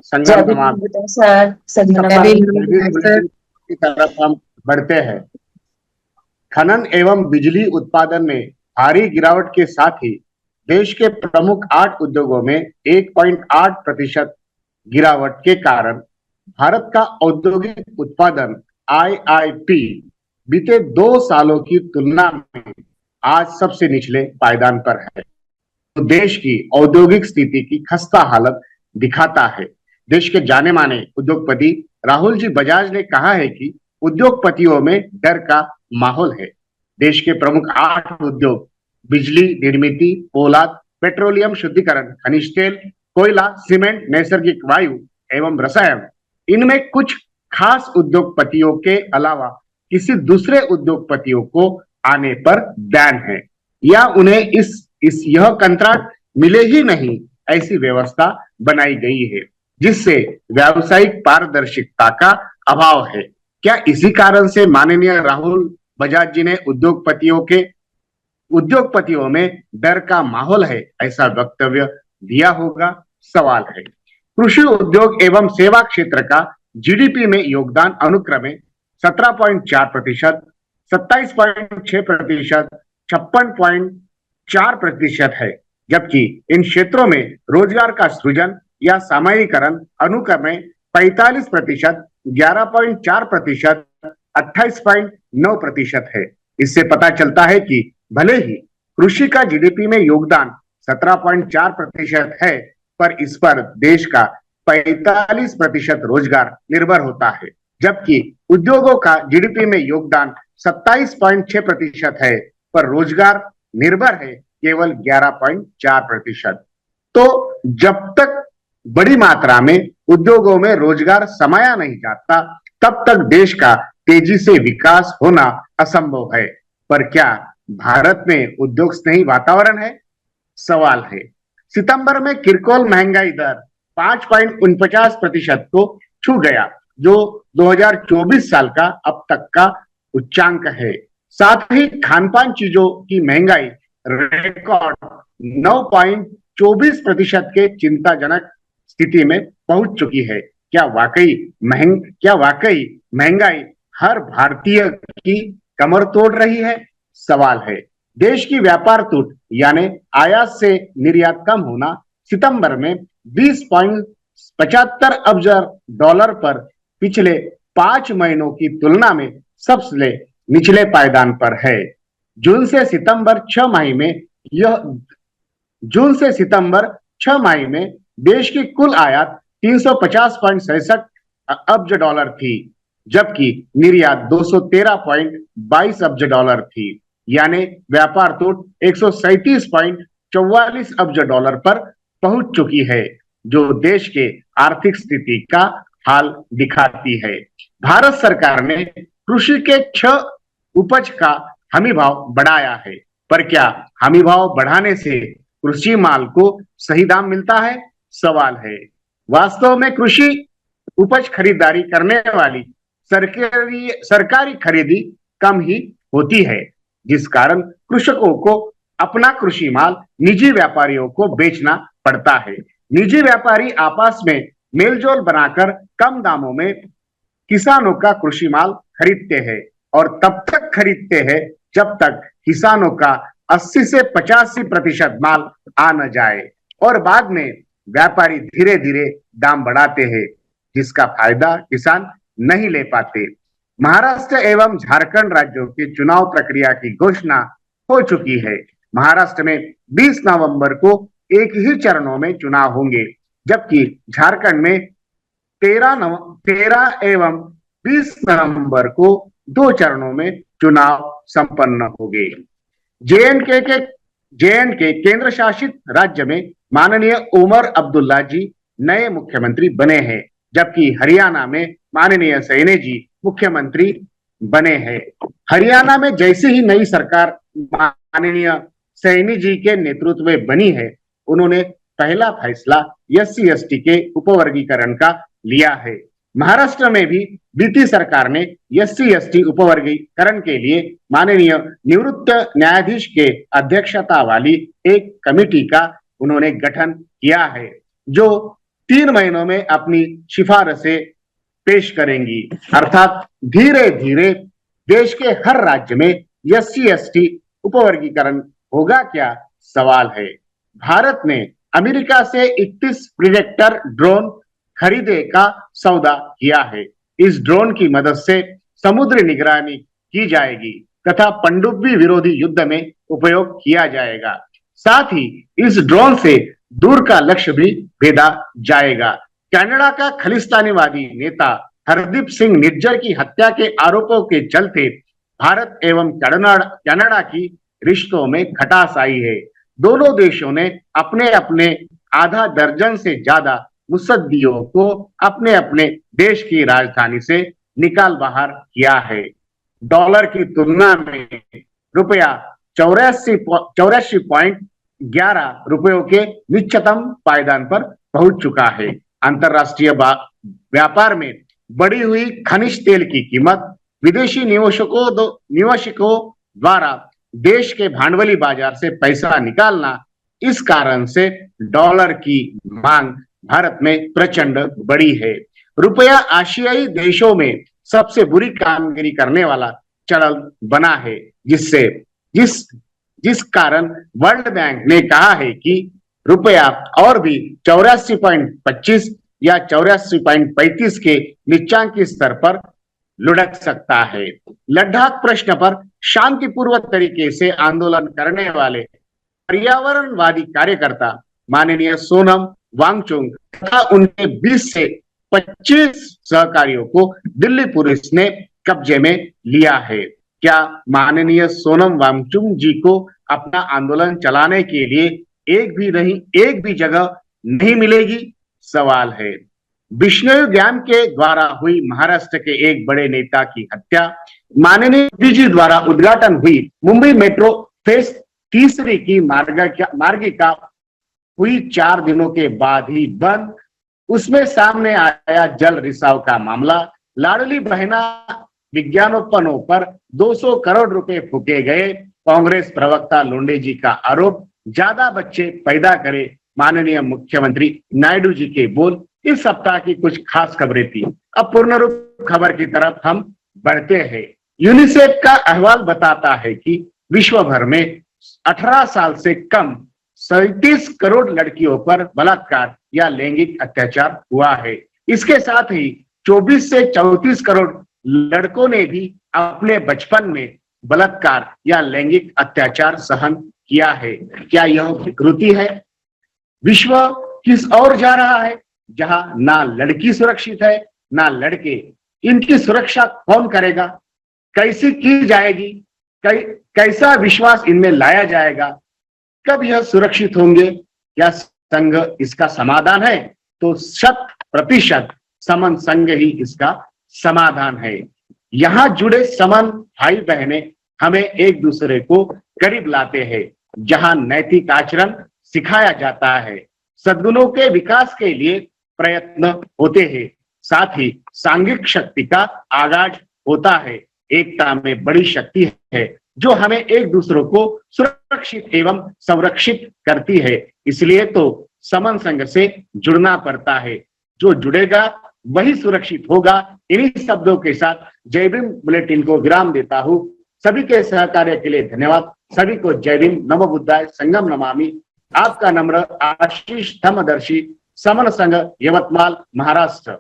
संगम जय समाप्त। भीम सर, सबसे की तरफ हम बढ़ते हैं। खनन एवं बिजली उत्पादन में भारी गिरावट के साथ ही देश के प्रमुख 8 उद्योगों में 1.8% गिरावट के कारण भारत का औद्योगिक उत्पादन आईआईपी बीते 2 सालों की तुलना में आज सबसे निचले पायदान पर है। तो देश की औद्योगिक स्थिति की खस्ता हालत दिखाता है। देश के जाने माने उद्योगपति राहुल जी बजाज ने कहा है कि उद्योगपतियों में डर का माहौल है। देश के प्रमुख 8 उद्योग बिजली निर्मिती, पोलाद, पेट्रोलियम शुद्धिकरण, खनिज तेल, कोयला, सीमेंट, नैसर्गिक वायु एवं रसायन, इनमें कुछ खास उद्योगपतियों के अलावा किसी दूसरे उद्योगपतियों को आने पर बैन है या उन्हें इस यह कंट्रैक्ट मिले ही नहीं, ऐसी व्यवस्था बनाई गई है, जिससे व्यावसायिक पारदर्शिता का अभाव है। क्या इसी कारण से माननीय राहुल बजाज जी ने उद्योगपतियों में डर का माहौल है, ऐसा वक्तव्य दिया होगा? सवाल है। कृषि उद्योग एवं सेवा क्षेत्र का जीडीपी में योगदान अनुक्रमे 17.4%, 27.6%, 56.4% है, जबकि इन क्षेत्रों में रोजगार का सृजन या सामान्यीकरण अनुक्रमे 45%, 11.4%, 28.9% है। इससे पता चलता है कि भले ही कृषि का जीडीपी में योगदान 17.4% है, पर इस पर देश का 45% रोजगार निर्भर होता है, जबकि उद्योगों का जीडीपी में योगदान 27.6% है, पर रोजगार निर्भर है केवल 11.4%। तो जब तक बड़ी मात्रा में उद्योगों में रोजगार समाया नहीं जाता, तब तक देश का तेजी से विकास होना असंभव है। पर क्या भारत में उद्योग स्नेही वातावरण है? सवाल है। सितंबर में किरकोल महंगाई दर 5.49% को छू गया, जो 2024 साल का अब तक का उच्चांक है। साथ ही खानपान चीजों की महंगाई रिकॉर्ड 9.24% के चिंताजनक स्थिति में पहुंच चुकी है। क्या वाकई महंगाई हर भारतीय की कमर तोड़ रही है? सवाल है। देश की व्यापार टूट यानी आयात से निर्यात कम होना सितंबर में 20.75 अरब डॉलर पर पिछले 5 महीनों की तुलना में सबसे निचले पायदान पर है। जून से सितंबर 6 माह में देश की कुल आयात 350.66 अरब डॉलर थी, जबकि निर्यात 213.22 अरब डॉलर थी, यानी व्यापार टूट 137.44 अरब डॉलर पर पहुंच चुकी है, जो देश के आर्थिक स्थिति का हाल दिखाती है। भारत सरकार ने कृषि के 6 उपज का हमी भाव बढ़ाया है, पर क्या हमी भाव बढ़ाने से कृषि माल को सही दाम मिलता है? सवाल है। वास्तव में कृषि उपज खरीदारी करने वाली सरकारी खरीदी कम ही होती है, जिस कारण कृषकों को अपना कृषि माल निजी व्यापारियों को बेचना पड़ता है। निजी व्यापारी आपस में मेलजोल बनाकर कम दामों में किसानों का कृषि माल खरीदते हैं, और तब तक खरीदते हैं जब तक किसानों का 80 से 85% माल आ न जाए, और बाद में व्यापारी धीरे धीरे दाम बढ़ाते हैं, जिसका फायदा किसान नहीं ले पाते। महाराष्ट्र एवं झारखंड राज्यों की चुनाव प्रक्रिया की घोषणा हो चुकी है। महाराष्ट्र में 20 नवंबर को एक ही चरणों में चुनाव होंगे, जबकि झारखंड में 13 एवं 20 नवंबर को 2 चरणों में चुनाव संपन्न होंगे। जे.एंड.के केंद्र शासित राज्य में माननीय उमर अब्दुल्ला जी नए मुख्यमंत्री बने हैं, जबकि हरियाणा में माननीय सैनी जी मुख्यमंत्री बने हैं। हरियाणा में जैसे ही नई सरकार माननीय सैनी जी के नेतृत्व में बनी है, उन्होंने पहला फैसला SC/ST के उपवर्गीकरण का लिया है। महाराष्ट्र में भी बीती सरकार ने SC/ST उपवर्गीकरण के लिए माननीय निवृत्त न्यायाधीश के अध्यक्षता वाली एक कमेटी का उन्होंने गठन किया है, जो 3 महीनों में अपनी सिफारिशें पेश करेंगी। अर्थात धीरे धीरे देश के हर राज्य में SC/ST उपवर्गीकरण होगा क्या, सवाल है। भारत ने अमेरिका से 31 प्रिडेटर ड्रोन खरीदे का सौदा किया है। इस ड्रोन की मदद से समुद्री निगरानी की जाएगी तथा पनडुब्बी विरोधी युद्ध में उपयोग किया जाएगा। साथ ही इस ड्रोन से दूर का लक्ष्य भी भेदा जाएगा। कनाडा का खालिस्तानीवादी नेता हरदीप सिंह निज्जर की हत्या के आरोपों के चलते भारत एवं कनाडा की रिश्तों में खटास आई है। दोनों देशों ने अपने अपने आधा दर्जन से ज्यादा मुसद्दियों को अपने अपने देश की राजधानी से निकाल बाहर किया है। डॉलर की तुलना में रुपया 84.11 रुपयों के निश्चतम पायदान पर पहुंच चुका है। अंतरराष्ट्रीय व्यापार में बढ़ी हुई खनिज तेल की कीमत विदेशी निवेशकों द्वारा देश के भांडवली बाजार से पैसा निकालना, इस कारण से डॉलर की मांग भारत में प्रचंड बढ़ी है। रुपया एशियाई देशों में सबसे बुरी कामगिरी करने वाला चलन बना है, जिस कारण वर्ल्ड बैंक ने कहा है कि रुपया और भी 84.25 या 84.35 के नीचांकी स्तर पर लुढ़क सकता है। लद्दाख प्रश्न पर शांतिपूर्वक तरीके से आंदोलन करने वाले पर्यावरणवादी कार्यकर्ता माननीय सोनम वांगचुक तथा उनके 20 से 25 सहकारियों को दिल्ली पुलिस ने कब्जे में लिया है। क्या माननीय सोनम वांगचुक जी को अपना आंदोलन चलाने के लिए एक भी जगह नहीं मिलेगी, सवाल है। विष्णु ज्ञान के द्वारा हुई महाराष्ट्र के एक बड़े नेता की हत्या, माननीय मोदी जी द्वारा उद्घाटन हुई मुंबई मेट्रो फेज 3 की मार्गिका हुई 4 दिनों के बाद ही बंद, उसमें सामने आया जल रिसाव का मामला, लाडली बहना विज्ञापनों पर 200 करोड़ रुपए फूके गए, कांग्रेस प्रवक्ता लोंडे जी का आरोप ज्यादा बच्चे पैदा करे, माननीय मुख्यमंत्री नायडू जी के बोल। इस सप्ताह की कुछ खास खबरें थी। अब पूर्ण रूप खबर की तरफ हम बढ़ते हैं। यूनिसेफ का अहवाल बताता है कि विश्व भर में 18 साल से कम 37 करोड़ लड़कियों पर बलात्कार या लैंगिक अत्याचार हुआ है। इसके साथ ही 24 से 34 करोड़ लड़कों ने भी अपने बचपन में बलात्कार या लैंगिक अत्याचार सहन किया है। क्या यह विकृति है? विश्व किस ओर जा रहा है, जहां ना लड़की सुरक्षित है ना लड़के। इनकी सुरक्षा कौन करेगा? कैसी की जाएगी? कैसा विश्वास इनमें लाया जाएगा? कब यह सुरक्षित होंगे? क्या संघ इसका समाधान है? तो 100% समन संघ ही इसका समाधान है। यहाँ जुड़े समन भाई बहने हमें एक दूसरे को करीब लाते हैं, जहां नैतिक आचरण सिखाया जाता है, सद्गुणों के विकास के लिए प्रयत्न होते हैं, साथ ही सांघिक शक्ति का आगाज होता है। एकता में बड़ी शक्ति है जो हमें एक दूसरे को सुरक्षित एवं संरक्षित करती है। इसलिए तो समन संघ से जुड़ना पड़ता है। जो जुड़ेगा वही सुरक्षित होगा। इन्हीं शब्दों के साथ जय भीम बुलेटिन को विराम देता हूं। सभी के सहकार्य के लिए धन्यवाद। सभी को जय भीम, नमो बुद्धाय, संगम नमामि। आपका नम्र आशीष धम्मदर्शी, समन संघ, यवतमाल, महाराष्ट्र।